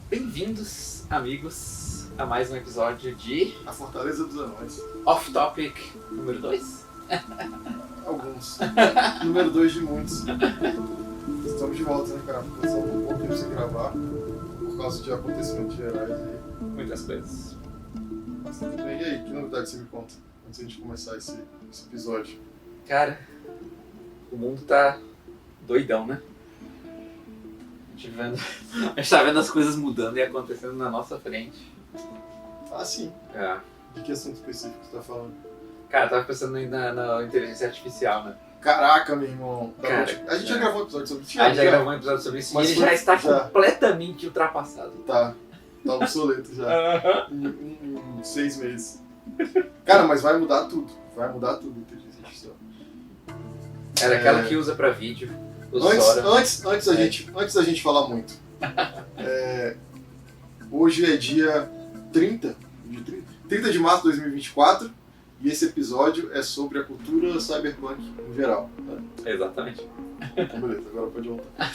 Bem-vindos, amigos, a mais um episódio de A Fortaleza dos Anões. Off Topic número 2. Alguns. Número 2 de muitos. Estamos de volta, né, cara? Começamos um pouco tempo sem gravar por causa de acontecimentos gerais e... Muitas coisas. Mas tudo bem. E aí, que novidade você me conta? Antes de a gente começar esse episódio. Cara, o mundo tá doidão, né? A gente tá vendo as coisas mudando e acontecendo na nossa frente. Ah, sim. É. De que assunto específico você tá falando? Cara, tava pensando ainda na inteligência artificial, né? Caraca, meu irmão. Cara, a gente já gravou um episódio sobre isso. A gente já gravou um episódio sobre isso Mas e ele já está já. completamente ultrapassado. Tá obsoleto já. Em 6 meses. Cara, mas vai mudar tudo. Vai mudar tudo a inteligência artificial. Era aquela que usa pra vídeo. Antes da gente falar muito. Hoje é dia 30 de março de 2024 e esse episódio é sobre a cultura cyberpunk em geral. Né? Exatamente. Então, beleza, agora pode voltar.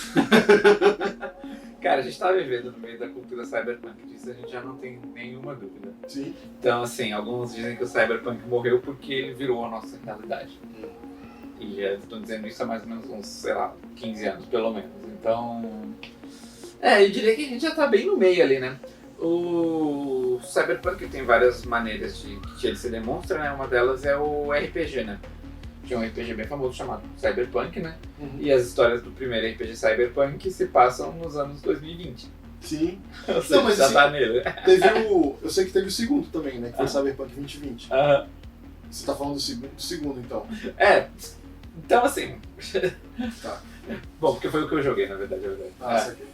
Cara, a gente tá vivendo no meio da cultura cyberpunk, disso a gente já não tem nenhuma dúvida. Sim. Então, assim, alguns dizem que o cyberpunk morreu porque ele virou a nossa realidade. E já estão dizendo isso há mais ou menos uns, sei lá, 15 anos, pelo menos. Então... eu diria que a gente já tá bem no meio ali, né? O cyberpunk tem várias maneiras de que ele se demonstra, né? Uma delas é o RPG, né? Tinha um RPG bem famoso chamado Cyberpunk, né? Uhum. E as histórias do primeiro RPG Cyberpunk se passam nos anos 2020. Sim. Ou seja, Mas já assim, tá nele. eu sei que teve o segundo também, né? Que foi o Cyberpunk 2020. Você tá falando do segundo, então. Então assim... Tá. Bom, porque foi o que eu joguei, na verdade. Isso aqui.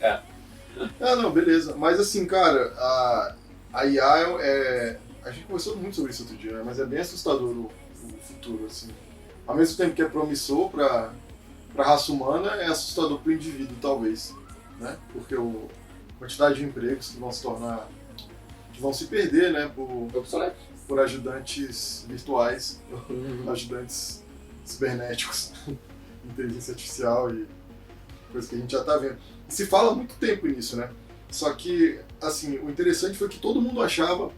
Não, beleza. Mas assim, cara, a IA a gente conversou muito sobre isso outro dia, né? Mas é bem assustador o futuro, assim. Ao mesmo tempo que é promissor pra raça humana, é assustador pro indivíduo, talvez. Né? Porque a quantidade de empregos que vão se perder, né? Por ajudantes virtuais, ajudantes cibernéticos, inteligência artificial e coisa que a gente já tá vendo. E se fala há muito tempo nisso, né? Só que, assim, o interessante foi que todo mundo achava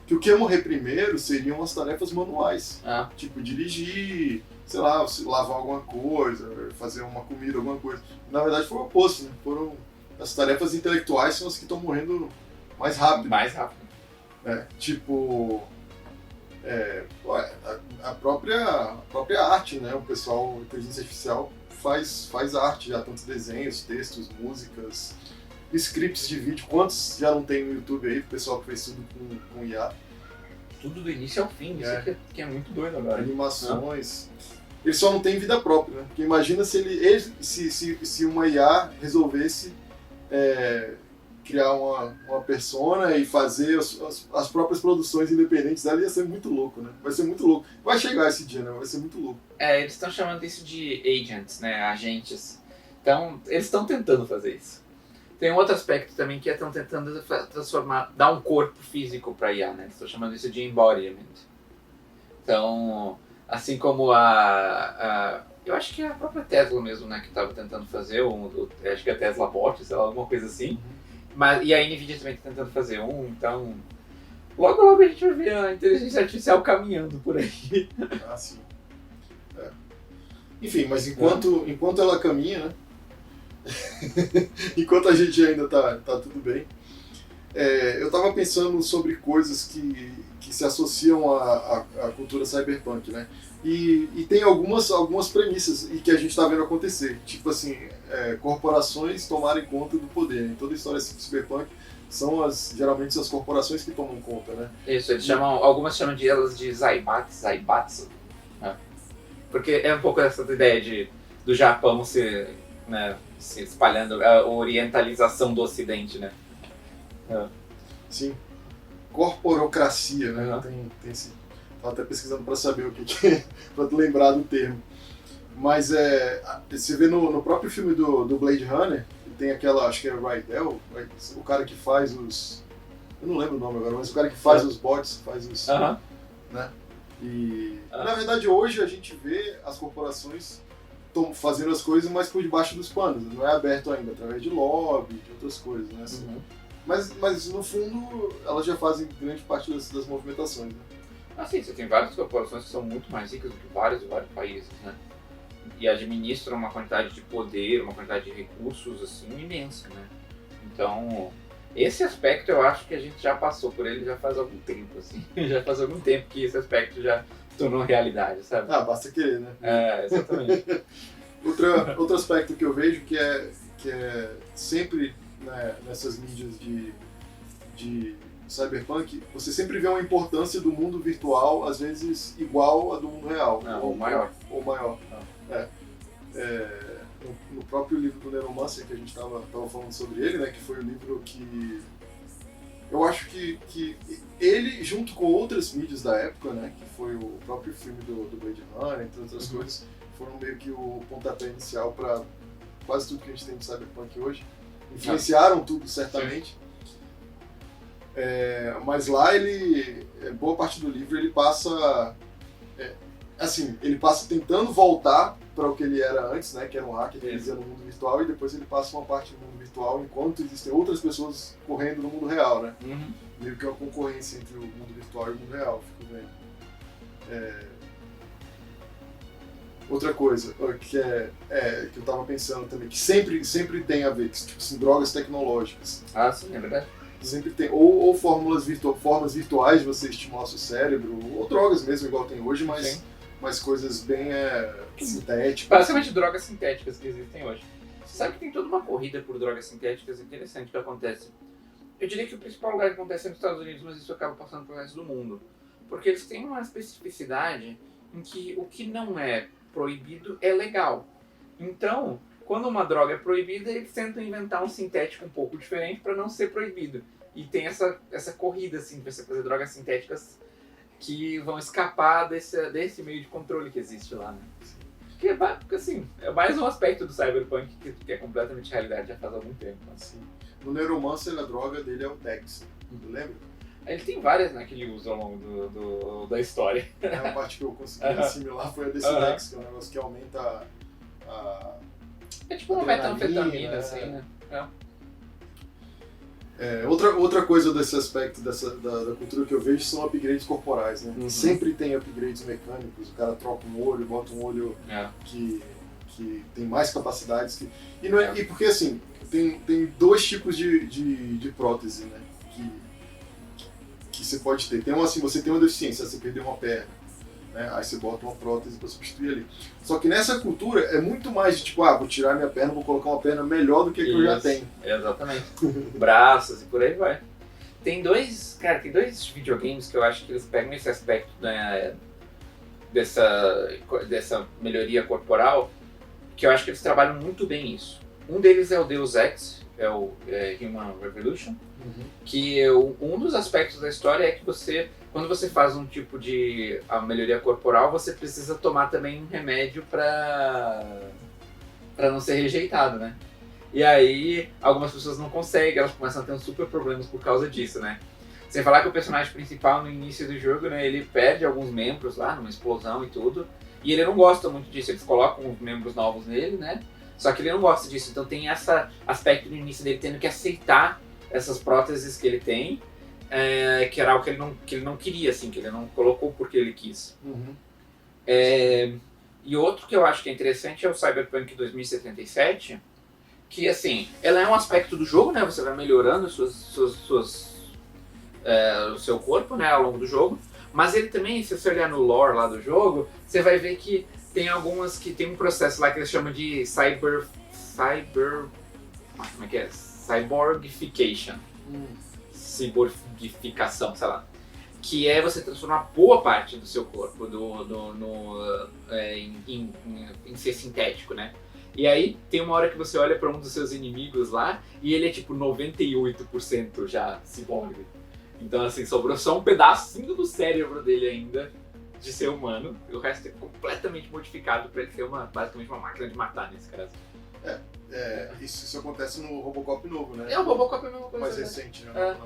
que o que ia morrer primeiro seriam as tarefas manuais. Tipo, dirigir, sei lá, lavar alguma coisa, fazer uma comida, alguma coisa. Na verdade foi o oposto, né? As tarefas intelectuais são as que estão morrendo mais rápido. A própria arte, né? O pessoal, inteligência artificial, faz arte já, tantos desenhos, textos, músicas, scripts de vídeo. Quantos já não tem no YouTube aí, o pessoal que fez tudo com IA? Tudo do início ao fim, isso que é muito doido agora. Animações. Ele só não tem vida própria, né? Porque imagina se uma IA resolvesse criar uma persona e fazer as próprias produções independentes dela, ia ser muito louco, né? Vai ser muito louco. Vai chegar esse dia, né? Vai ser muito louco. Eles estão chamando isso de agents, né? Agentes. Então, eles estão tentando fazer isso. Tem um outro aspecto também que estão tentando dar um corpo físico para IA, né? Eles estão chamando isso de embodiment. Então, assim como eu acho que é a própria Tesla mesmo, né? Que estava tentando fazer acho que é a Tesla Bot, sei lá, alguma coisa assim. E a NVIDIA também está tentando fazer então... Logo a gente vai ver a inteligência artificial caminhando por aí. Ah, sim. Enfim, mas enquanto ela caminha, né? Enquanto a gente ainda tá tudo bem, eu tava pensando sobre coisas que se associam à cultura cyberpunk, né? E tem algumas premissas e que a gente tá vendo acontecer. Tipo assim, corporações tomarem conta do poder. Em toda a história cyberpunk são geralmente as corporações que tomam conta, né? Isso, algumas chamam elas de Zaibatsu. Né? Porque é um pouco essa ideia do Japão se espalhando, a orientalização do Ocidente, né? Sim. Corporocracia, né? Tem esse... Tava até pesquisando para saber o que é, para lembrar do termo. Mas você vê no próprio filme do Blade Runner, tem aquela, acho que é Rydell, o cara que faz os... Eu não lembro o nome agora, mas o cara que faz os bots, faz os... Né? E, na verdade, hoje a gente vê as corporações fazendo as coisas, mas por debaixo dos panos. Não é aberto ainda, através de lobby, de outras coisas, né? Assim. Mas no fundo, elas já fazem grande parte das movimentações, né? Sim, você tem várias corporações que são muito mais ricas do que vários países, né? E administram uma quantidade de poder, uma quantidade de recursos, assim, imensa, né? Então, esse aspecto eu acho que a gente já passou por ele já faz algum tempo, assim. Já faz algum tempo que esse aspecto já se tornou realidade, sabe? Basta querer, né? Exatamente. Outro aspecto que eu vejo que é sempre, né, nessas mídias de cyberpunk, você sempre vê uma importância do mundo virtual, às vezes igual a do mundo real. Ou maior. Ou maior. No próprio livro do Neuromancer, que a gente estava falando sobre ele, né, que foi o livro que eu acho que ele, junto com outras mídias da época, né, que foi o próprio filme do Blade Runner, entre outras coisas, foram meio que o pontapé inicial para quase tudo que a gente tem de cyberpunk hoje. Influenciaram tudo, certamente. Mas lá boa parte do livro ele passa tentando voltar para o que ele era antes, né, que era um hacker que ele fazia no mundo virtual, e depois ele passa uma parte do mundo virtual enquanto existem outras pessoas correndo no mundo real, né? Meio que uma concorrência entre o mundo virtual e o mundo real, fico vendo. Outra coisa que eu tava pensando também, que sempre tem a ver, tipo assim, drogas tecnológicas. Sim, é verdade. Sempre tem, ou formas virtuais de você estimular seu cérebro, ou drogas mesmo, igual tem hoje, mas coisas bem sintéticas. Basicamente drogas sintéticas que existem hoje. Você sabe que tem toda uma corrida por drogas sintéticas interessante que acontece. Eu diria que o principal lugar que acontece é nos Estados Unidos, mas isso acaba passando pro resto do mundo. Porque eles têm uma especificidade em que o que não é proibido é legal. Então, quando uma droga é proibida, eles tentam inventar um sintético um pouco diferente para não ser proibido. E tem essa corrida assim, de você fazer drogas sintéticas que vão escapar desse meio de controle que existe lá, né? Que assim, é mais um aspecto do cyberpunk que é completamente realidade já faz algum tempo. Assim. No Neuromancer, a droga dele é o Dex, lembra? Ele tem várias, né, que ele usa ao longo da história. A parte que eu consegui assimilar foi a desse Dex, que é um negócio que aumenta é tipo uma metanfetamina, assim, né? Outra coisa desse aspecto da cultura que eu vejo são upgrades corporais, né? Sempre tem upgrades mecânicos, o cara troca um olho, bota um olho que tem mais capacidades. E porque assim, tem dois tipos de prótese, né? Que você pode ter. Tem uma assim, você tem uma deficiência, você perdeu uma perna, né? Aí você bota uma prótese para substituir ali. Só que nessa cultura é muito mais de tipo, vou tirar minha perna, vou colocar uma perna melhor do que a que eu já tenho. Exatamente. Braços e por aí vai. Tem dois videogames que eu acho que eles pegam esse aspecto dessa melhoria corporal, que eu acho que eles trabalham muito bem isso. Um deles é o Deus Ex, é o Human Revolution, que um dos aspectos da história é que quando você faz um tipo de melhoria corporal, você precisa tomar também um remédio para não ser rejeitado, né? E aí, algumas pessoas não conseguem, elas começam a ter uns super problemas por causa disso, né? Sem falar que o personagem principal, no início do jogo, né, ele perde alguns membros lá, numa explosão e tudo, e ele não gosta muito disso, eles colocam os membros novos nele, né? Só que ele não gosta disso, então tem esse aspecto no início dele tendo que aceitar essas próteses que ele tem, que era algo que ele não queria, assim, que ele não colocou porque ele quis. E outro que eu acho que é interessante é o Cyberpunk 2077, que, assim, ela é um aspecto do jogo, né? Você vai melhorando o seu corpo, né, ao longo do jogo, mas ele também, se você olhar no lore lá do jogo, você vai ver que tem algumas que tem um processo lá que eles chamam de como é que é? Cyborgification. Ciborgificação, sei lá. Que é você transformar boa parte do seu corpo em ser sintético, né? E aí tem uma hora que você olha para um dos seus inimigos lá e ele é tipo 98% já ciborgue. Então assim, sobrou só um pedacinho do cérebro dele ainda de ser humano, e o resto é completamente modificado para ele ser basicamente uma máquina de matar nesse caso. Isso acontece no Robocop novo, né? O Robocop é a mesma coisa. Mais recente, né?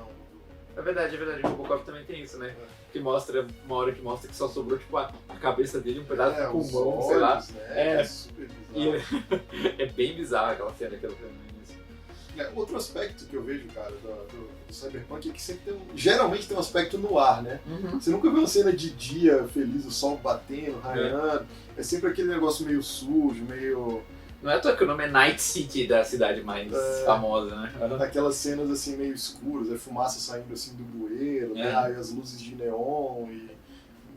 É verdade. O Robocop também tem isso, né? Que mostra, uma hora que mostra que só sobrou tipo a cabeça dele, um pedaço do pulmão, sei lá. Né? É super bizarro. E é bem bizarro aquela cena que eu vi no início. Outro aspecto que eu vejo, cara, do Cyberpunk é que sempre geralmente tem um aspecto no ar, né? Uhum. Você nunca vê uma cena de dia feliz, o sol batendo, raiando. É sempre aquele negócio meio sujo, meio... Não é à toa que o nome é Night City da cidade mais famosa, né? Aquelas cenas assim meio escuras, a fumaça saindo assim do bueiro, né? Aí as luzes de neon e,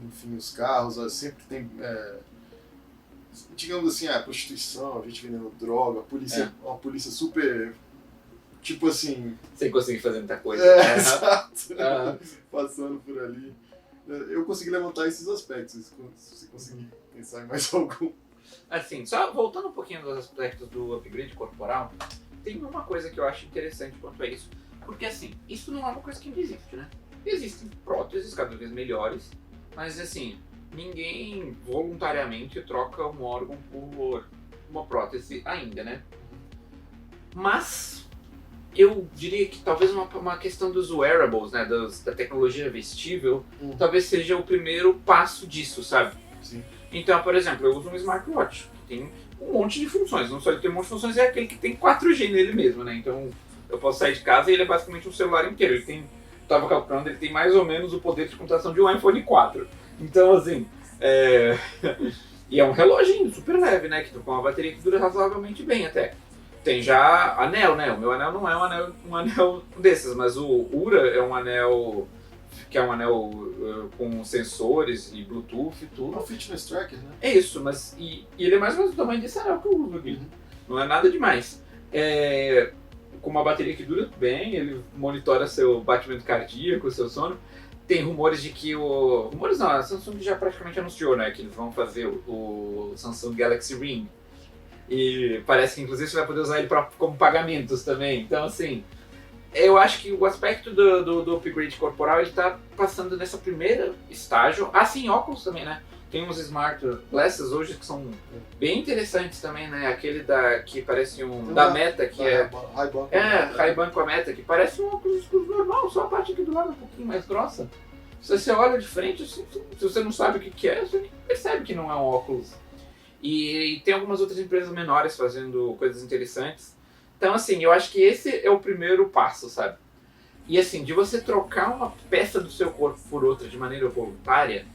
enfim, os carros, sempre tem... digamos assim, prostituição, a gente vendendo droga, a polícia, uma polícia super, tipo assim... Sem conseguir fazer muita coisa. Exato. Passando por ali. Eu consegui levantar esses aspectos, se você conseguir pensar em mais algum. Assim, só voltando um pouquinho dos aspectos do upgrade corporal, tem uma coisa que eu acho interessante quanto a isso. Porque assim, isso não é uma coisa que não existe, né? Existem próteses cada vez melhores, mas assim... ninguém voluntariamente troca um órgão por uma prótese ainda, né? Mas eu diria que talvez uma questão dos wearables, né, da tecnologia vestível, talvez seja o primeiro passo disso, sabe? Sim. Então, por exemplo, eu uso um smartwatch, que tem um monte de funções. Não só ele tem um monte de funções, é aquele que tem 4G nele mesmo, né? Então eu posso sair de casa e ele é basicamente um celular inteiro. Ele tem, estava calculando, ele tem mais ou menos o poder de computação de um iPhone 4. Então, assim, e é um reloginho super leve, né? Que com uma bateria que dura razoavelmente bem até. Tem já anel, né? O meu anel não é um anel desses, mas o Ura é um anel que é um anel com sensores e Bluetooth e tudo. É um fitness tracker, né? É isso, mas e ele é mais ou menos do tamanho desse anel que eu uso aqui. Não é nada demais. Com uma bateria que dura bem, ele monitora seu batimento cardíaco, seu sono. Tem rumores de que rumores não, a Samsung já praticamente anunciou, né, que eles vão fazer o Samsung Galaxy Ring. E parece que inclusive você vai poder usar ele como pagamentos também. Então, assim, eu acho que o aspecto do upgrade corporal, ele tá passando nessa primeira estágio. Sim, óculos também, né? Tem uns smart glasses hoje que são bem interessantes também, né? Aquele que parece da Meta, que Ray-Ban com a Meta, que parece um óculos escuros normal, só a parte aqui do lado um pouquinho mais grossa. Se você olha de frente, se você não sabe o que é, você nem percebe que não é um óculos. E tem algumas outras empresas menores fazendo coisas interessantes. Então, assim, eu acho que esse é o primeiro passo, sabe? E assim, de você trocar uma peça do seu corpo por outra de maneira voluntária,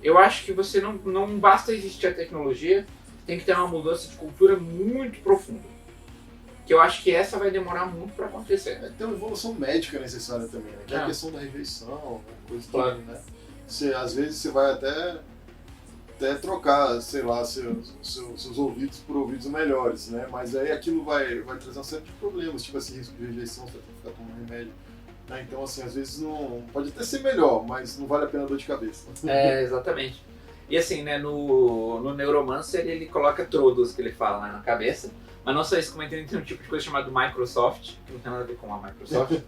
eu acho que você não basta existir a tecnologia, tem que ter uma mudança de cultura muito profunda. Que eu acho que essa vai demorar muito para acontecer. Tem uma evolução médica necessária também, né? Que é a questão da rejeição, coisa claro. Toda, né? Às vezes você vai até trocar, sei lá, seus ouvidos por ouvidos melhores, né? Mas aí aquilo vai trazer uma série de problemas, tipo assim, risco de rejeição, você vai ter que ficar tomando remédio. Né? Então, assim, às vezes não... Pode até ser melhor, mas não vale a pena a dor de cabeça. Exatamente. E assim, né, no Neuromancer ele coloca Trodos, que ele fala, né, na cabeça. Mas não só isso, como ele tem um tipo de coisa chamado Microsoft, que não tem nada a ver com a Microsoft,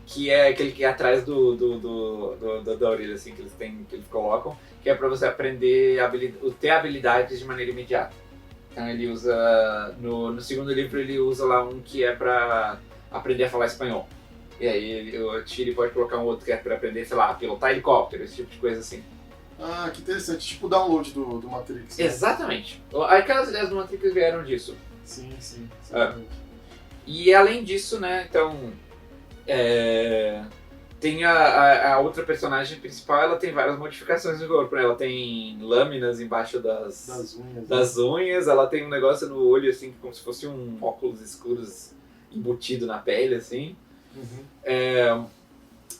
que é aquele que é atrás da orelha, assim, que eles colocam, que é pra você aprender, ter habilidades de maneira imediata. Então ele usa, no segundo livro ele usa lá um que é pra aprender a falar espanhol. E aí o Chile pode colocar um outro que é pra aprender, sei lá, a pilotar helicóptero, esse tipo de coisa assim. Ah, que interessante, tipo o download do Matrix. Né? Exatamente. Aquelas ideias do Matrix vieram disso. Sim. E além disso, né, então... tem a outra personagem principal, ela tem várias modificações no corpo, né? Ela tem lâminas embaixo das unhas, ela tem um negócio no olho, assim, como se fosse um óculos escuros embutido na pele, assim.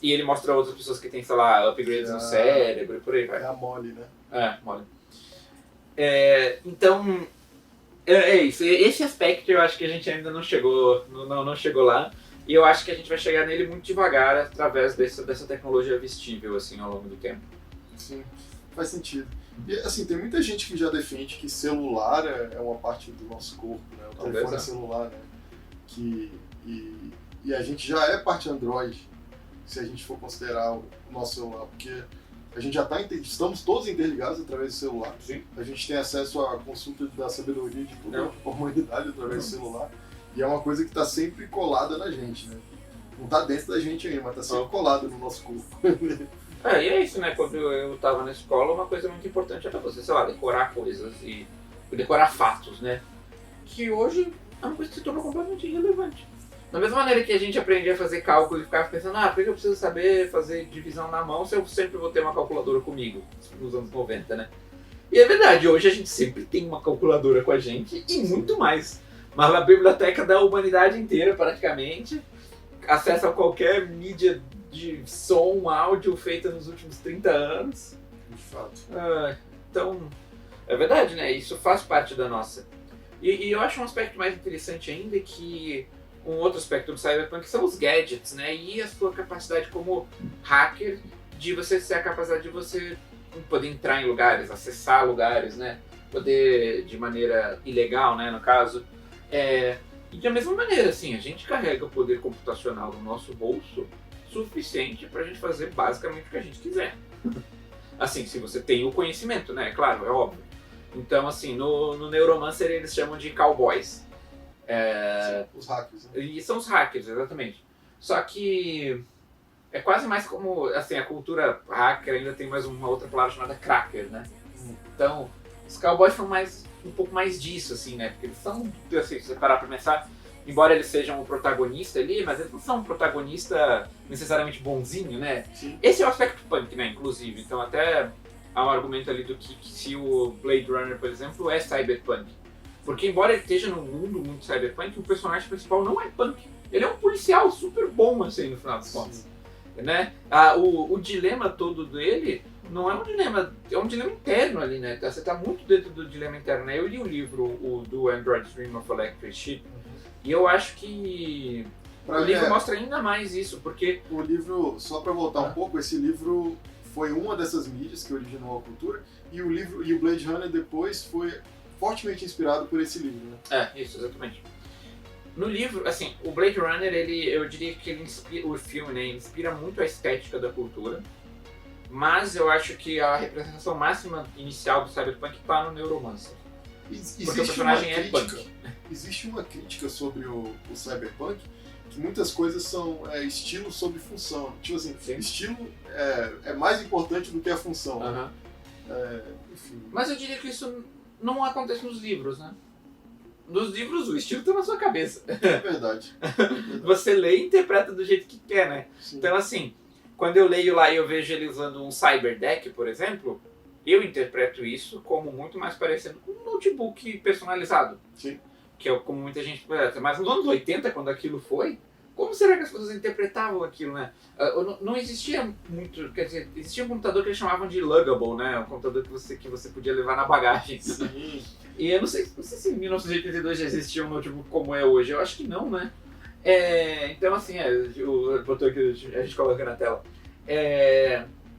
E ele mostra outras pessoas que têm, sei lá, upgrades no cérebro e por aí vai. É a Molly, né? Molly. Então, é isso. Esse aspecto eu acho que a gente ainda não chegou lá. E eu acho que a gente vai chegar nele muito devagar através dessa tecnologia vestível, assim, ao longo do tempo. Sim, faz sentido. E, assim, tem muita gente que já defende que celular é uma parte do nosso corpo, né? O telefone celular, né? E a gente já é parte Android, se a gente for considerar o nosso celular, porque a gente já estamos todos interligados através do celular. Sim. A gente tem acesso à consulta da sabedoria de toda a humanidade através do celular. E é uma coisa que está sempre colada na gente, né? Não está dentro da gente ainda, mas está sempre colada no nosso corpo. E é isso, né? Quando eu estava na escola, uma coisa muito importante era você, sei lá, decorar coisas e decorar fatos, né? que hoje é uma coisa que se tornou completamente irrelevante. Da mesma maneira que a gente aprendia a fazer cálculo e ficava pensando, por que eu preciso saber fazer divisão na mão se eu sempre vou ter uma calculadora comigo, nos anos 90, né? E é verdade, hoje a gente sempre tem uma calculadora com a gente e muito mais. Mas a biblioteca da humanidade inteira, praticamente, acessa qualquer mídia de som, áudio feita nos últimos 30 anos. De fato. Então, é verdade, né? Isso faz parte da nossa. E eu acho um aspecto mais interessante ainda que um outro aspecto do Cyberpunk são os gadgets, né? E a sua capacidade como hacker de você ter a capacidade de você poder entrar em lugares, acessar lugares, né? Poder de maneira ilegal, né? No caso. E da mesma maneira, assim, a gente carrega o poder computacional no nosso bolso suficiente pra gente fazer basicamente o que a gente quiser. Assim, se você tem o conhecimento, né? Claro, é óbvio. Então, assim, no Neuromancer eles chamam de cowboys. Os hackers, né? E são os hackers, exatamente. Só que é quase mais como, assim, a cultura hacker ainda tem mais uma outra palavra chamada cracker, né? Então, os cowboys são um pouco mais disso, assim, né? Porque eles são, assim, se você parar pra pensar, embora eles sejam o protagonista ali, mas eles não são um protagonista necessariamente bonzinho, né? Sim. Esse é o aspecto punk, né, inclusive. Então até há um argumento ali do que se o Blade Runner, por exemplo, é cyberpunk. Porque embora ele esteja num mundo muito cyberpunk, o personagem principal não é punk. Ele é um policial super bom, assim, no final das contas. Né? O dilema todo dele não é um dilema, é um dilema interno ali, né? Você tá muito dentro do dilema interno, né? Eu li o livro do Android's Dream of Electric Sheep, e eu acho que o livro mostra ainda mais isso, porque... O livro, só para voltar um pouco, esse livro foi uma dessas mídias que originou a cultura, e o Blade Runner depois foi fortemente inspirado por esse livro, né? Isso, exatamente. No livro, assim, o Blade Runner, eu diria que ele inspira, o filme, né, inspira muito a estética da cultura, mas eu acho que a representação máxima inicial do Cyberpunk está no Neuromancer. Porque o personagem é punk. Existe uma crítica sobre o Cyberpunk, que muitas coisas são estilo sobre função. Tipo assim, Sim. Estilo é mais importante do que a função. Uhum. Enfim. Mas eu diria que isso não acontece nos livros, né? Nos livros o estilo está na sua cabeça. É verdade. Você lê e interpreta do jeito que quer, né? Sim. Então assim, quando eu leio lá e eu vejo ele usando um cyberdeck, por exemplo, eu interpreto isso como muito mais parecendo com um notebook personalizado. Sim. Que é como muita gente... Mas nos anos 80, quando aquilo foi, como será que as pessoas interpretavam aquilo, né? Não existia muito... Quer dizer, existia um computador que eles chamavam de luggable, né? Um computador que você podia levar na bagagem. Sim. E eu não sei se em 1982 já existia um notebook como é hoje. Eu acho que não, né? Então, assim, o botão que a gente coloca na tela.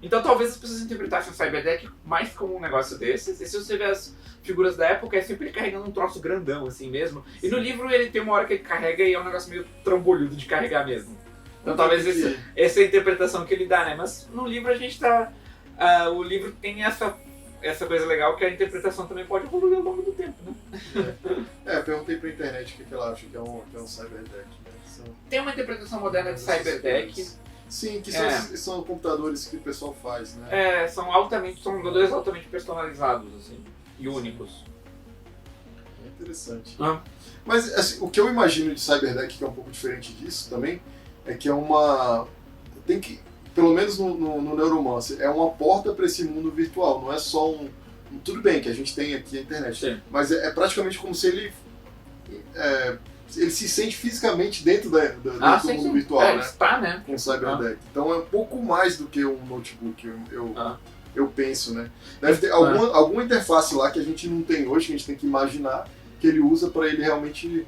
Então, talvez as pessoas interpretassem o Cyberdeck mais como um negócio desses. E se você ver as figuras da época, é sempre ele carregando um troço grandão, assim mesmo. E no livro ele tem uma hora que ele carrega e é um negócio meio trambolhudo de carregar mesmo. Então, talvez essa é a interpretação que ele dá, né? Mas no livro a gente tá... o livro tem essa coisa legal que a interpretação também pode evoluir ao longo do tempo, né? Eu perguntei pra internet o que ela acha que é um Cyberdeck. Né? Tem uma interpretação moderna de Cyberdeck. Sim, que são computadores que o pessoal faz, né? São computadores altamente personalizados, assim, e únicos. É interessante. Mas assim, o que eu imagino de Cyberdeck, que é um pouco diferente disso também, é que tem que, pelo menos no Neuromancer, é uma porta para esse mundo virtual, não é só tudo bem que a gente tem aqui a internet, sim, mas é praticamente como se ele se sente fisicamente dentro do mundo virtual, né? Está, né? Com o Cyberdeck. Então é um pouco mais do que um notebook, eu penso, né? Deve ter alguma interface lá que a gente não tem hoje, que a gente tem que imaginar, que ele usa para ele realmente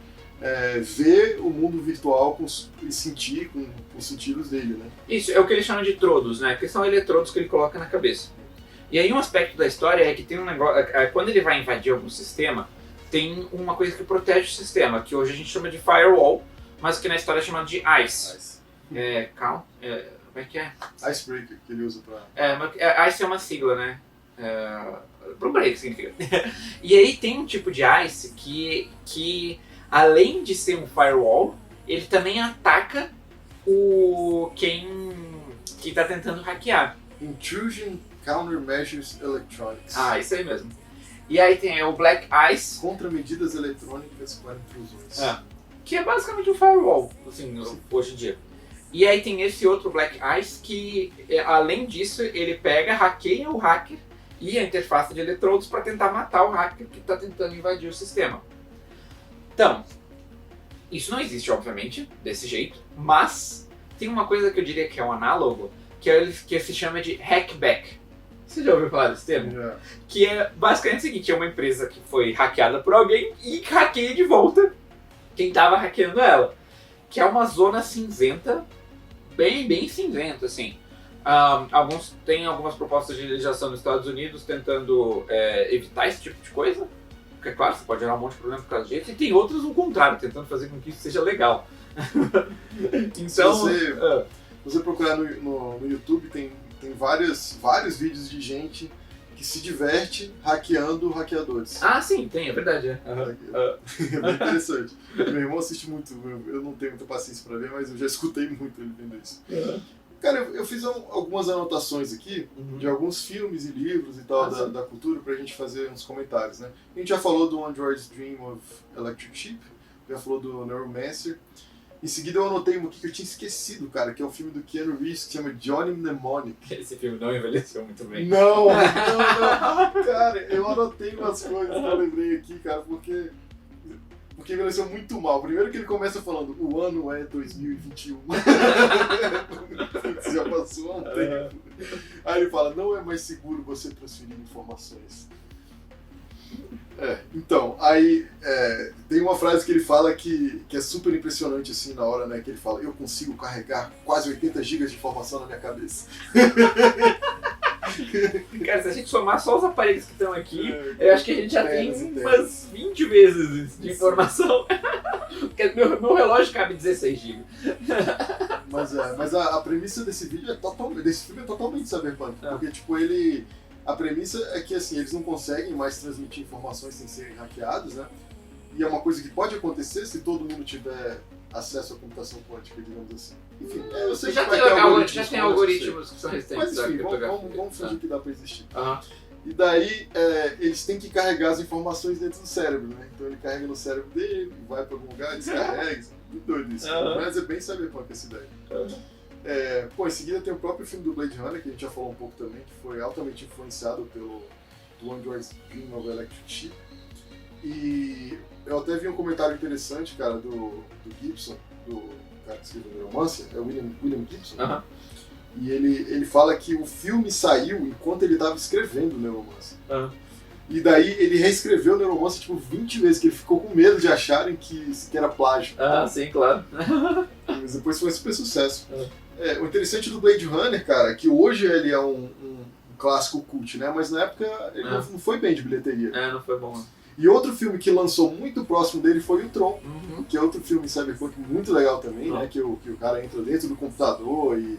ver o mundo virtual e sentir com os sentidos dele, né? Isso, é o que eles chamam de trodos, né? Que são eletrodos que ele coloca na cabeça. E aí um aspecto da história é que tem um negócio... Quando ele vai invadir algum sistema, tem uma coisa que protege o sistema, que hoje a gente chama de firewall, mas que na história é chamado de ICE. Como é que é? Icebreaker, que ele usa pra... ICE é uma sigla, né? Pro break significa. E aí tem um tipo de ICE que além de ser um firewall, ele também ataca quem está tentando hackear. Intrusion Countermeasures Electronics. Isso aí mesmo. E aí tem o Black Ice, Contra medidas eletrônicas para intrusões. que é basicamente um firewall, assim, hoje em dia. E aí tem esse outro Black Ice que, além disso, ele pega, hackeia o hacker e a interface de eletrodos para tentar matar o hacker que está tentando invadir o sistema. Então, isso não existe, obviamente, desse jeito, mas tem uma coisa que eu diria que é um análogo, que se chama de hackback. Você já ouviu falar desse termo? Já. Que é basicamente o seguinte, é uma empresa que foi hackeada por alguém e hackeia de volta quem estava hackeando ela. Que é uma zona cinzenta, bem cinzenta, assim. Tem algumas propostas de legislação nos Estados Unidos tentando evitar esse tipo de coisa. Porque, claro, você pode gerar um monte de problema por causa disso. E tem outros, no contrário, tentando fazer com que isso seja legal. Então, Se você procurar no YouTube, tem vários vídeos de gente que se diverte hackeando hackeadores. Ah, sim, tem, é verdade. É bem interessante. Meu irmão assiste muito, eu não tenho muita paciência pra ver, mas eu já escutei muito ele vendo isso. Cara, eu fiz algumas anotações aqui de alguns filmes e livros e tal da cultura pra gente fazer uns comentários, né? A gente já falou do Android's Dream of Electric Sheep, já falou do Neuromancer. Em seguida eu anotei um aqui que eu tinha esquecido, cara, que é um filme do Keanu Reeves que se chama Johnny Mnemonic. Esse filme não envelheceu muito bem. Não. Cara, eu anotei umas coisas que eu lembrei aqui, cara, porque envelheceu muito mal. Primeiro que ele começa falando, o ano é 2021. Já passou há um tempo. Aí ele fala, não é mais seguro você transferir informações. Então, aí tem uma frase que ele fala que é super impressionante assim na hora, né? Que ele fala, eu consigo carregar quase 80 GB de informação na minha cabeça. Cara, se a gente somar só os aparelhos que estão aqui, eu acho que a gente já tem umas 20 vezes de informação. Porque meu relógio cabe 16 GB. Mas a premissa desse filme é totalmente cyberpunk. Porque, tipo, a premissa é que, assim, eles não conseguem mais transmitir informações sem serem hackeados, né? E é uma coisa que pode acontecer se todo mundo tiver acesso à computação quântica, digamos assim. Enfim, eu sei Já que já tem algoritmos que são resistentes. Mas enfim, vamos fingir que dá pra existir. Uhum. E daí, eles têm que carregar as informações dentro do cérebro, né? Então ele carrega no cérebro dele, vai pra algum lugar, descarrega. Muito doido isso. Mas é bem cyberpunk essa ideia. Em seguida tem o próprio filme do Blade Runner, que a gente já falou um pouco também, que foi altamente influenciado pelo Android's Dream of Electric Sheep. E eu até vi um comentário interessante, cara, do Gibson, do cara que escreveu Neuromancer, é o William Gibson. Uhum. E ele fala que o filme saiu enquanto ele estava escrevendo o Neuromancer. Uhum. E daí ele reescreveu o Neuromancer tipo 20 vezes, que ele ficou com medo de acharem que era plágio. Ah, sim, claro. Mas depois foi um super sucesso. O interessante do Blade Runner, cara, é que hoje ele é um clássico cult, né? Mas na época ele não foi bem de bilheteria. Não foi bom. E outro filme que lançou muito próximo dele foi o Tron, que é outro filme cyberpunk muito legal também, né? Que o cara entra dentro do computador e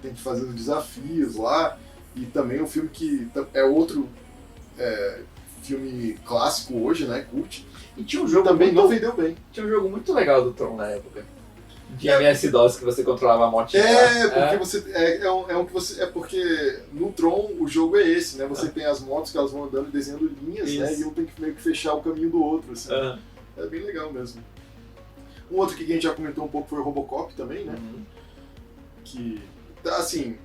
tem que fazer os desafios lá. E também um filme que é outro filme clássico hoje, né? Cult. E tinha um jogo também não vendeu bem. Tinha um jogo muito legal do Tron na época. De MS-DOS que você controlava a motinha. Porque você. Porque no Tron o jogo é esse, né? Você tem as motos que elas vão andando e desenhando linhas, né? E um tem que meio que fechar o caminho do outro, assim. É bem legal mesmo. Um outro que a gente já comentou um pouco foi o Robocop também, né? Que, assim,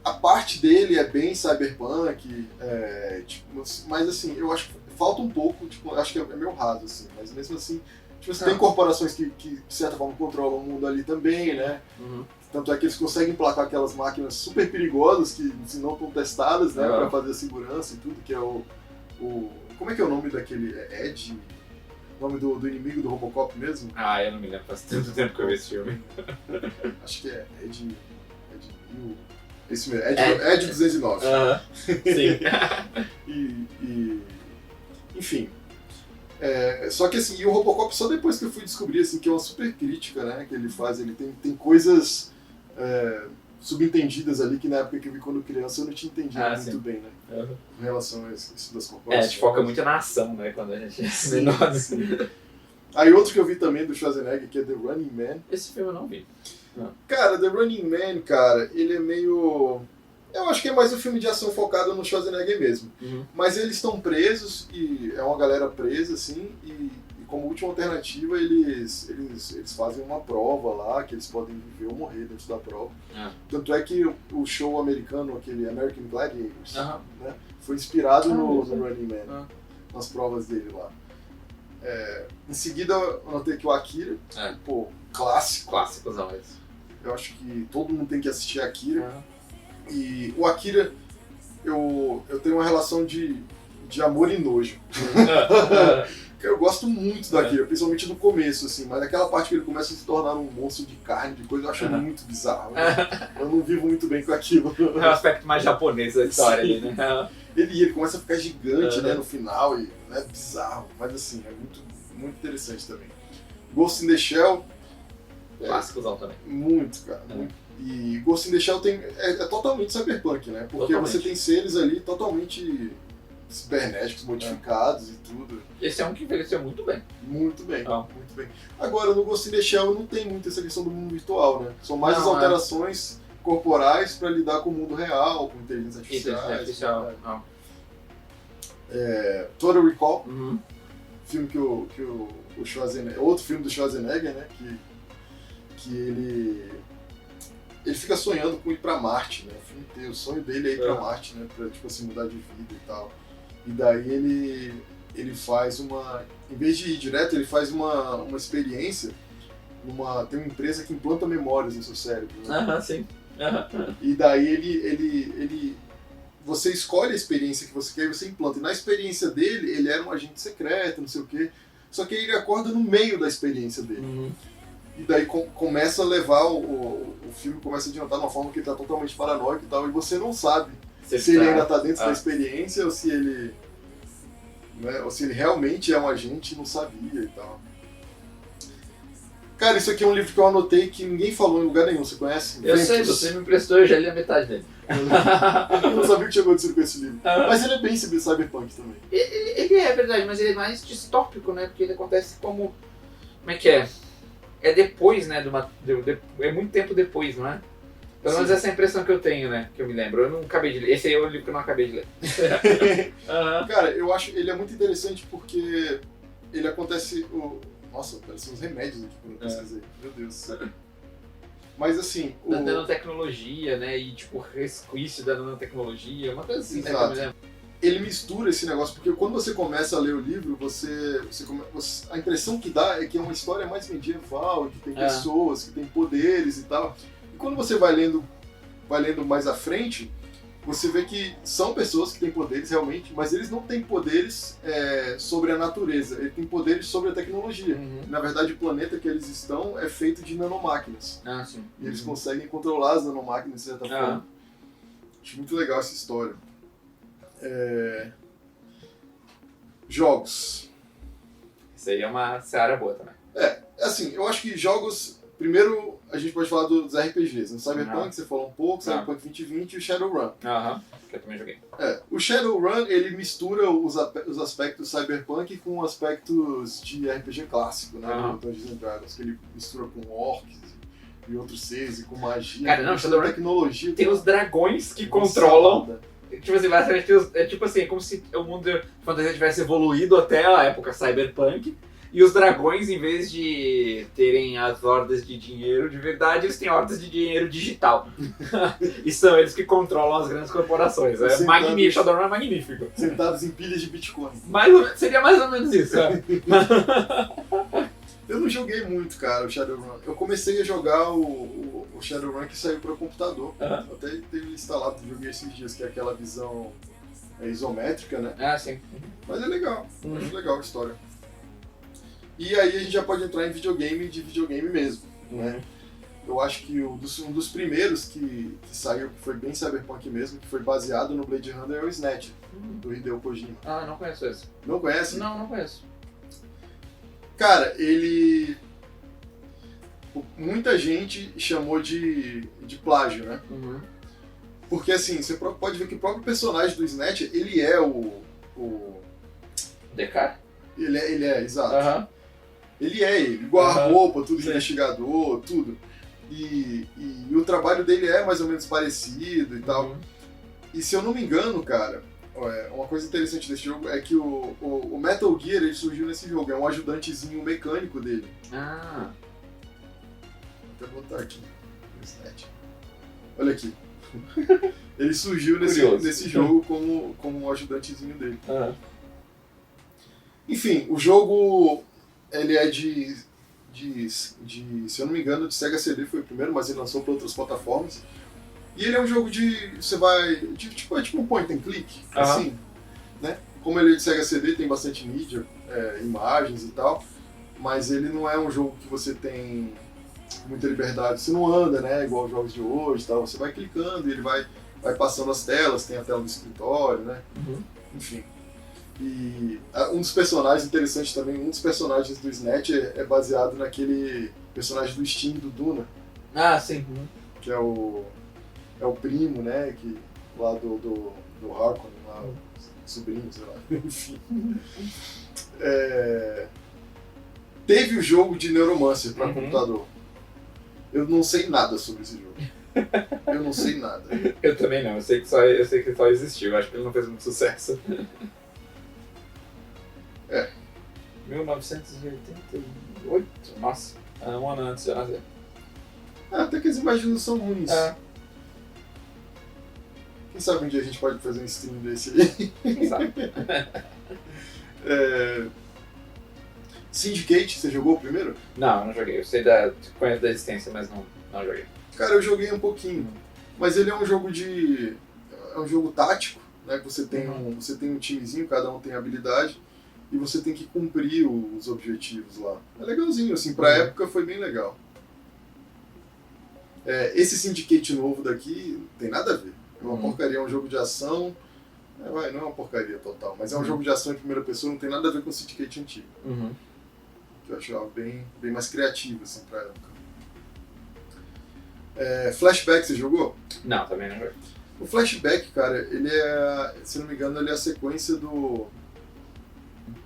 a parte dele é bem cyberpunk, mas assim, eu acho que falta um pouco, tipo, acho que é meio raso, assim, mas mesmo assim, tipo, você tem corporações que de certa forma controlam o mundo ali também, né? Tanto é que eles conseguem emplacar aquelas máquinas super perigosas que se não estão testadas, né, pra fazer a segurança e tudo, que é o como é que é o nome daquele? Ed? O nome do inimigo do Robocop mesmo? Eu não me lembro, faz tanto tempo que eu vi esse filme. Acho que é Ed Hill. Esse mesmo, Ed 209. Sim. Enfim. Só que assim, e o Robocop só depois que eu fui descobrir assim, que é uma super crítica, né, que ele faz, ele tem coisas subentendidas ali que na época que eu vi quando criança eu não tinha entendido muito bem, né? Em relação a isso das corporações. A gente foca muito na ação, né, quando a gente é menor. Sim. Aí outro que eu vi também do Schwarzenegger, que é The Running Man. Esse filme eu não vi. Cara, The Running Man, cara, ele é meio... Eu acho que é mais um filme de ação focado no Schwarzenegger mesmo. Mas eles estão presos, e é uma galera presa, assim, e como última alternativa eles fazem uma prova lá, que eles podem viver ou morrer dentro da prova. Tanto é que o show americano, aquele American Gladiators, né, foi inspirado no Running Man, nas provas dele lá. Em seguida, eu notei que o Akira, pô, clássico. Clássicos, mas... Eu acho que todo mundo tem que assistir Akira. E o Akira, eu tenho uma relação de amor e nojo. Eu gosto muito do Akira, principalmente no começo, assim, mas naquela parte que ele começa a se tornar um monstro de carne, de coisa, eu acho muito bizarro. Né? Eu não vivo muito bem com aquilo. É o aspecto mais japonês da história ali, né? Ele começa a ficar gigante, né, no final, e é bizarro, mas assim, é muito, muito interessante também. Ghost in the Shell. Clássicozão também. Muito, cara, muito. E Ghost in the Shell é totalmente cyberpunk, né? Porque você tem seres ali totalmente cibernéticos, modificados e tudo. Esse é um que envelheceu muito bem. Muito bem, muito bem. Agora, no Ghost in the Shell não tem muito essa questão do mundo virtual, né? São mais as alterações corporais para lidar com o mundo real, com inteligência artificial. Total Recall, filme que o Schwarzenegger, outro filme do Schwarzenegger, né? Que ele fica sonhando com ir pra Marte, né? O filme inteiro, o sonho dele é ir pra Marte, né? Pra, tipo assim, mudar de vida e tal. E daí ele faz em vez de ir direto, ele faz uma experiência tem uma empresa que implanta memórias no seu cérebro. Né? Sim. E daí você escolhe a experiência que você quer e você implanta. E na experiência dele, ele era um agente secreto, não sei o quê. Só que aí ele acorda no meio da experiência dele. E daí começa a levar, o filme começa a adiantar de uma forma que ele tá totalmente paranoico e tal, e você não sabe se ele ainda tá dentro da experiência ou se ele, né, ou se ele realmente é um agente e não sabia e tal. Cara, isso aqui é um livro que eu anotei que ninguém falou em lugar nenhum, você conhece? Eu sei, você me emprestou, eu já li a metade dele. Eu não sabia o que tinha acontecido com esse livro. Mas ele é bem cyberpunk também. Ele é verdade, mas ele é mais distópico, né? Porque ele acontece como é que é? É depois, né? É muito tempo depois, não é? Pelo menos essa é a impressão que eu tenho, né? Que eu me lembro. Eu não acabei de ler. Esse aí é o livro que eu não acabei de ler. Cara, eu acho ele é muito interessante porque ele acontece... Nossa, parecem uns remédios aqui quando eu pesquisei. Meu Deus do céu. Mas assim... Da nanotecnologia, né? E tipo, resquício da nanotecnologia. Uma coisa assim, exato. Né? Ele mistura esse negócio, porque quando você começa a ler o livro, a impressão que dá é que é uma história mais medieval, que tem pessoas, que tem poderes e tal. E quando você vai lendo mais à frente, você vê que são pessoas que têm poderes realmente, mas eles não têm poderes sobre a natureza, eles têm poderes sobre a tecnologia. Na verdade, o planeta que eles estão é feito de nanomáquinas. Sim. E eles conseguem controlar as nanomáquinas de certa forma. Acho muito legal essa história. Jogos. Isso aí é uma seara boa também. Assim, eu acho que jogos... Primeiro, a gente pode falar dos RPGs. No Cyberpunk, você falou um pouco, Cyberpunk 2020 e o Shadowrun. Que eu também joguei. O Shadowrun, ele mistura os aspectos Cyberpunk com aspectos de RPG clássico, né? Do Dungeons & Dragons, que ele mistura com orcs e outros seres, e com magia. Cara, não, Shadowrun tecnologia. Tem os dragões que controlam... Tipo assim, basicamente, é tipo assim, é como se o mundo de fantasia tivesse evoluído até a época cyberpunk, e os dragões, em vez de terem as hordas de dinheiro de verdade, eles têm hordas de dinheiro digital. E são eles que controlam as grandes corporações. É magnífico, Shadowrun é magnífico. Sentados em pilhas de Bitcoin. Seria mais ou menos isso. Eu não joguei muito, cara, o Shadowrun. Eu comecei a jogar o Shadowrun que saiu para computador. Eu até tenho instalado, joguei esses dias, que é aquela visão isométrica, né? Sim. Mas é legal, acho legal a história. E aí a gente já pode entrar em videogame mesmo, né? Eu acho que um dos primeiros que saiu, que foi bem cyberpunk mesmo, que foi baseado no Blade Runner, é o Snatch, do Hideo Kojima. Não conheço esse. Não conhece? Não conheço. Cara, muita gente chamou de plágio, né? Porque assim, você pode ver que o próprio personagem do Snatch, ele é o Deckard? Ele é, exato. Ele é ele, igual a roupa, tudo de investigador, tudo. E o trabalho dele é mais ou menos parecido e tal. E se eu não me engano, cara, uma coisa interessante desse jogo é que o Metal Gear ele surgiu nesse jogo, é um ajudantezinho mecânico dele. Ah. Vou até botar aqui no Snatch. Olha aqui. Ele surgiu nesse jogo como um ajudantezinho dele. Ah. Enfim, o jogo ele é de, se eu não me engano, de Sega CD foi o primeiro, mas ele lançou para outras plataformas. E ele é um jogo tipo um point and click, assim, né? Como ele é de Sega CD, tem bastante mídia, imagens e tal, mas ele não é um jogo que você tem muita liberdade, você não anda, né, igual os jogos de hoje e tal, você vai clicando e ele vai passando as telas, tem a tela do escritório, né? Uhum. Enfim. E um dos personagens interessantes também, um dos personagens do Snatch é baseado naquele personagem do Steam do Duna. Ah, sim. Uhum. Que é o primo, né, lá do Harkonnen, lá, o sobrinho, sei lá, enfim. Teve o jogo de Neuromancer para computador. Eu não sei nada sobre esse jogo. Eu não sei nada. Eu também não, eu sei que só existiu, acho que ele não fez muito sucesso. 1988, nossa, um ano antes de eu nascer. Até que as imagens não são ruins. Quem sabe um dia a gente pode fazer um stream desse aí? Quem sabe? Syndicate, você jogou o primeiro? Não joguei. Eu conheço da existência, mas não joguei. Cara, eu joguei um pouquinho. Mas ele é um jogo tático, né? Você tem um timezinho, cada um tem habilidade, e você tem que cumprir os objetivos lá. É legalzinho, assim, pra época foi bem legal. Esse Syndicate novo daqui não tem nada a ver. É uma porcaria, é um jogo de ação. Não é uma porcaria total, mas é um jogo de ação em primeira pessoa, não tem nada a ver com o Syndicate antigo. Que eu achava bem mais criativo, assim, pra época. Flashback, você jogou? Não, também não joguei. O Flashback, cara, ele se não me engano, ele é a sequência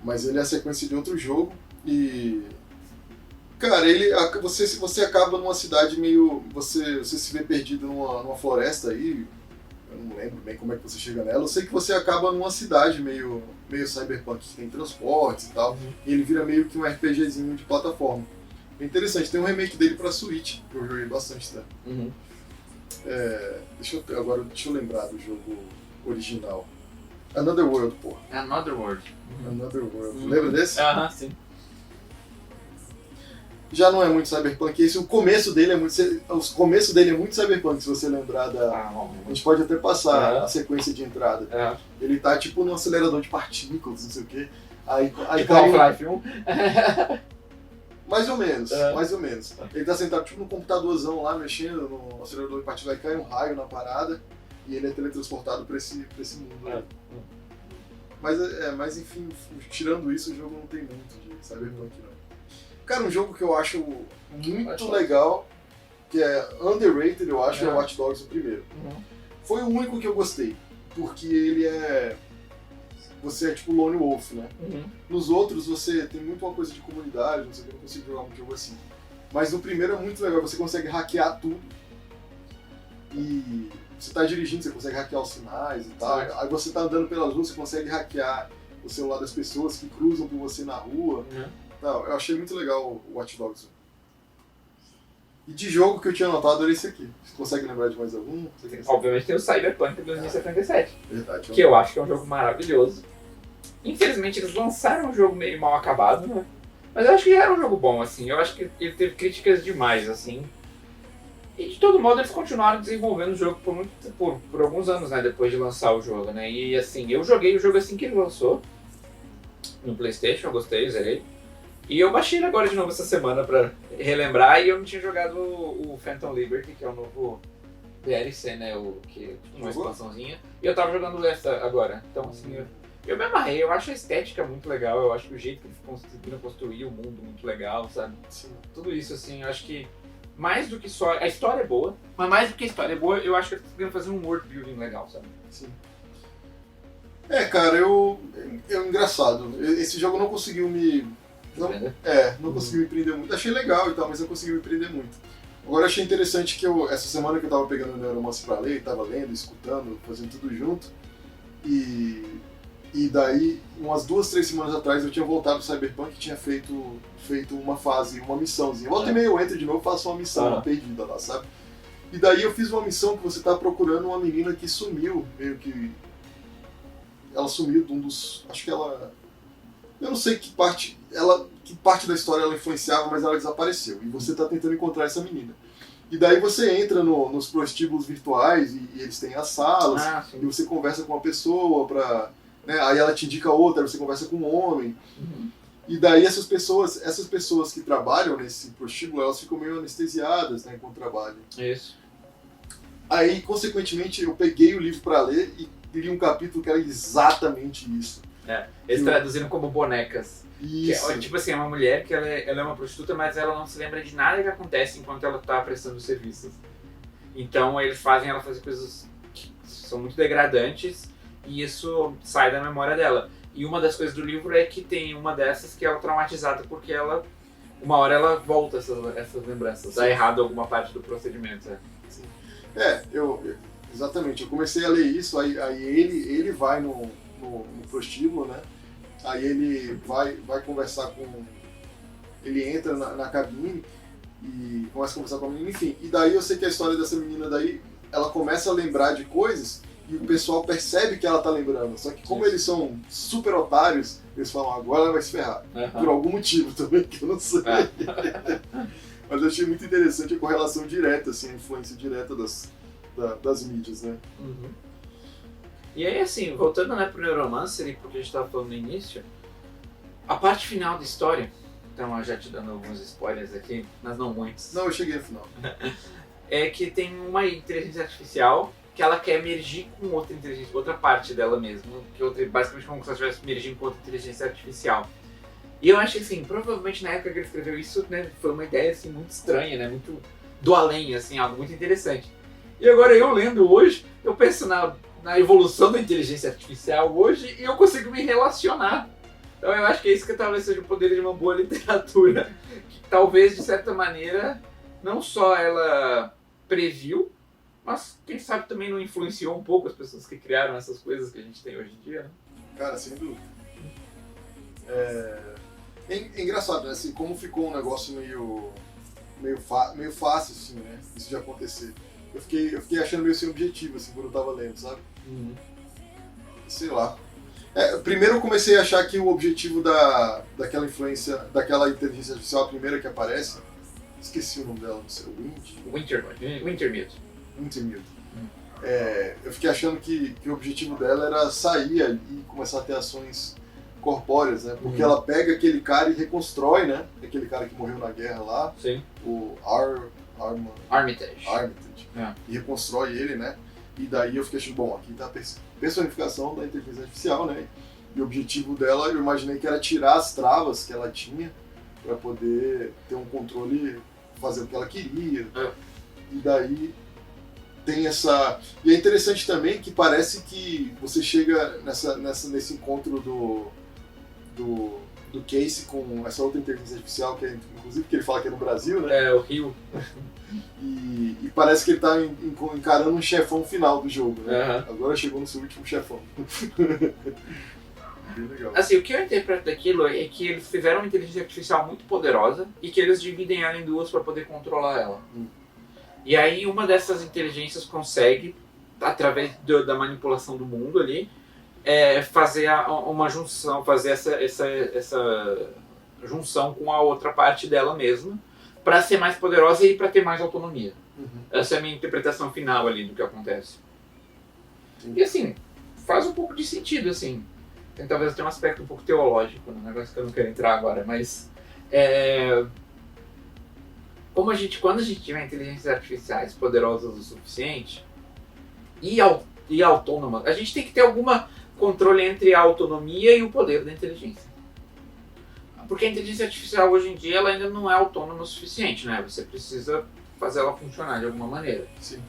mas ele é a sequência de outro jogo e... Cara, você acaba numa cidade meio... Você se vê perdido numa floresta aí, eu não lembro bem como é que você chega nela, eu sei que você acaba numa cidade meio cyberpunk, que tem transportes e tal, e ele vira meio que um RPGzinho de plataforma. É interessante, tem um remake dele pra Switch, que eu joguei bastante, tá? Deixa eu lembrar do jogo original. Another World, porra. Another World. Another World. Lembra desse? Sim. Já não é muito cyberpunk, o começo dele é muito cyberpunk, se você lembrar a gente pode até passar a sequência de entrada. Ele tá tipo num acelerador de partículas, não sei o quê. Aí tipo Half-Life 1? Mais ou menos. Ele tá sentado tipo num computadorzão lá, mexendo no acelerador de partículas, aí cai um raio na parada e ele é teletransportado pra esse mundo aí. Mas enfim, tirando isso, o jogo não tem muito de cyberpunk, não. Cara, um jogo que eu acho muito legal, que é underrated, eu acho, é o Watch Dogs o primeiro. Foi o único que eu gostei, porque você é tipo Lone Wolf, né? Nos outros você tem muito uma coisa de comunidade, não sei o que, eu não consigo jogar um jogo assim. Mas no primeiro é muito legal, você consegue hackear tudo. E você tá dirigindo, você consegue hackear os sinais e tal. Aí você tá andando pelas ruas, você consegue hackear o celular das pessoas que cruzam por você na rua. Não, eu achei muito legal o Watch Dogs 1. E de jogo que eu tinha anotado era esse aqui. Você consegue lembrar de mais algum? Obviamente tem o Cyberpunk 2077. Verdade. Que eu acho que é um jogo maravilhoso. Infelizmente eles lançaram um jogo meio mal acabado, né? Mas eu acho que era um jogo bom, assim. Eu acho que ele teve críticas demais, assim. E de todo modo eles continuaram desenvolvendo o jogo por alguns anos, né? Depois de lançar o jogo, né? E assim, eu joguei o jogo assim que ele lançou. No PlayStation, eu gostei, zerei. E eu baixei ele agora de novo essa semana pra relembrar, e eu não tinha jogado o Phantom Liberty, que é o novo DLC, né? Uma expansãozinha. E eu tava jogando o Left agora. Então, assim, eu me amarrei. Eu acho a estética muito legal, eu acho que o jeito que eles conseguiram construir o mundo muito legal, sabe? Sim. Tudo isso, assim, eu acho que mais do que só... A história é boa, mas mais do que a história é boa, eu acho que eles conseguiram fazer um world building legal, sabe? Sim. Cara, engraçado. Esse jogo não conseguiu me... Não conseguiu me prender muito. Achei legal e tal, mas não conseguiu me prender muito. Agora eu achei interessante que essa semana que eu tava pegando o Neuromancer pra ler, tava lendo, escutando, fazendo tudo junto, e daí, umas 2, 3 semanas atrás, eu tinha voltado do Cyberpunk e tinha feito uma fase, uma missãozinha. Volta e meia eu entro de novo e faço uma missão, uma perdida lá, sabe? E daí eu fiz uma missão que você tá procurando uma menina que sumiu, meio que... Ela sumiu de um dos... Acho que ela... Eu não sei que parte da história ela influenciava, mas ela desapareceu. E você tá tentando encontrar essa menina. E daí você entra nos prostíbulos virtuais e eles têm as salas, e você conversa com uma pessoa pra... Né, aí ela te indica outra, você conversa com um homem. Uhum. E daí essas pessoas que trabalham nesse prostíbulo, elas ficam meio anestesiadas, né, com o trabalho. Isso. Aí, consequentemente, eu peguei o livro para ler e li um capítulo que era exatamente isso. Eles traduziram como bonecas. Isso. Que é, tipo assim, é uma mulher que ela é uma prostituta, mas ela não se lembra de nada que acontece enquanto ela está prestando serviços. Então eles fazem ela fazer coisas que são muito degradantes e isso sai da memória dela. E uma das coisas do livro é que tem uma dessas que ela é traumatizada porque uma hora ela volta essas lembranças. Dá errado alguma parte do procedimento. Sim. Exatamente. Eu comecei a ler isso, aí ele vai no prostíbulo, né? Aí ele vai conversar com... Ele entra na cabine e começa a conversar com a menina, enfim. E daí eu sei que a história dessa menina daí, ela começa a lembrar de coisas e o pessoal percebe que ela tá lembrando. Só que como eles são super otários, eles falam, agora ela vai se ferrar. Por algum motivo também, que eu não sei. Mas eu achei muito interessante a correlação direta, assim, a influência direta das mídias, né? Uhum. E aí, assim, voltando, né, pro Neuromancer e pro que a gente estava falando no início, a parte final da história, então já te dando alguns spoilers aqui, mas não muitos. Não, eu cheguei no final. É que tem uma inteligência artificial que ela quer mergir com outra inteligência, outra parte dela mesma, basicamente como se ela estivesse mergindo com outra inteligência artificial. E eu acho que, assim, provavelmente na época que ele escreveu isso, né, foi uma ideia, assim, muito estranha, né, muito do além, assim, algo muito interessante. E agora eu lendo hoje, eu penso na evolução da inteligência artificial hoje e eu consigo me relacionar. Então eu acho que é isso que talvez seja o poder de uma boa literatura. Que talvez, de certa maneira, não só ela previu, mas quem sabe também não influenciou um pouco as pessoas que criaram essas coisas que a gente tem hoje em dia, né? Cara, sem dúvida. É engraçado, né? Assim, como ficou um negócio meio fácil, assim, né? Isso de acontecer. Eu fiquei achando meio sem objetivo, assim, quando eu tava lendo, sabe? Uhum. Sei lá. Primeiro eu comecei a achar que o objetivo daquela influência, daquela inteligência artificial, a primeira que aparece, esqueci o nome dela, não sei, Wintermute. Eu fiquei achando que o objetivo dela era sair ali e começar a ter ações corpóreas, né? Porque ela pega aquele cara e reconstrói, né? Aquele cara que morreu na guerra lá. Sim. O Armitage. E reconstrói ele, né? E daí eu fiquei achando, bom, aqui tá a personificação da inteligência artificial, né? E o objetivo dela, eu imaginei que era tirar as travas que ela tinha para poder ter um controle, fazer o que ela queria. E daí tem essa... E é interessante também que parece que você chega nesse encontro do Casey com essa outra inteligência artificial, que é, inclusive que ele fala que é no Brasil, né? O Rio. E parece que ele tá encarando um chefão final do jogo, né? Agora chegou no seu último chefão. Bem legal. Assim, o que eu interpreto daquilo é que eles fizeram uma inteligência artificial muito poderosa e que eles dividem ela em duas para poder controlar ela. E aí uma dessas inteligências consegue, através da manipulação do mundo ali, fazer uma junção, fazer essa junção com a outra parte dela mesma, para ser mais poderosa e para ter mais autonomia. Essa é a minha interpretação final ali do que acontece. E assim, faz um pouco de sentido, assim. Tem talvez até um aspecto um pouco teológico, um negócio que eu não quero entrar agora, mas quando a gente tiver inteligências artificiais poderosas o suficiente e autônomas, a gente tem que ter algum controle entre a autonomia e o poder da inteligência. Porque a inteligência artificial hoje em dia ela ainda não é autônoma o suficiente, né? Você precisa fazer ela funcionar de alguma maneira. Sim.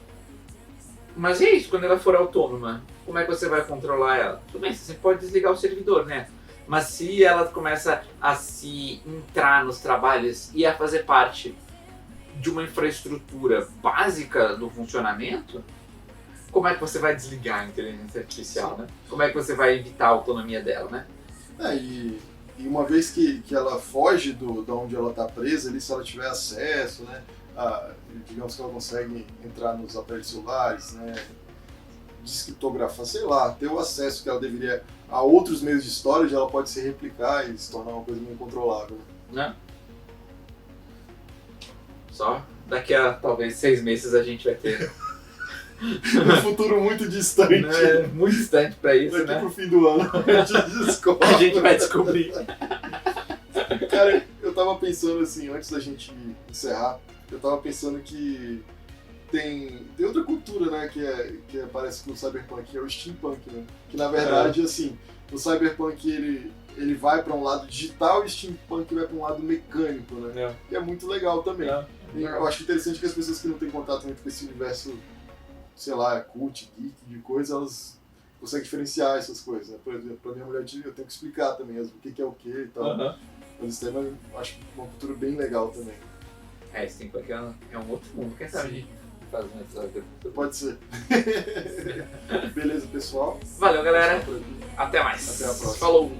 Mas é isso, quando ela for autônoma, como é que você vai controlar ela? Tudo bem, você pode desligar o servidor, né? Mas se ela começa a se entrar nos trabalhos e a fazer parte de uma infraestrutura básica do funcionamento, como é que você vai desligar a inteligência artificial, né? Como é que você vai evitar a autonomia dela, né? E uma vez que ela foge da onde ela está presa, ali, se ela tiver acesso, né, digamos que ela consegue entrar nos aparelhos celulares, né, descriptografar, sei lá, ter o acesso que ela deveria a outros meios de storage, ela pode se replicar e se tornar uma coisa meio incontrolável. Né? Só daqui a talvez 6 meses a gente vai ter Um futuro muito distante. né? Muito distante para isso, Daqui né? pro fim do ano a gente descobre. A gente vai descobrir. Cara, eu tava pensando assim, antes da gente encerrar, eu tava pensando que tem outra cultura, né, que parece com o cyberpunk, que é o steampunk, né? Que na verdade, assim, o cyberpunk ele vai para um lado digital e o steampunk vai para um lado mecânico, né? E é muito legal também. E eu acho interessante que as pessoas que não têm contato muito com esse universo, sei lá, cult, geek, de coisa, elas conseguem diferenciar essas coisas, né? Por exemplo, pra minha mulher eu tenho que explicar também o que é o que e tal. Mas isso também eu acho uma cultura bem legal também. Steampunk é um outro mundo, quem sabe a gente faz um episódio. Pode ser. Beleza, pessoal? Valeu, galera. Pessoal por aqui. Até mais. Até a próxima. Falou.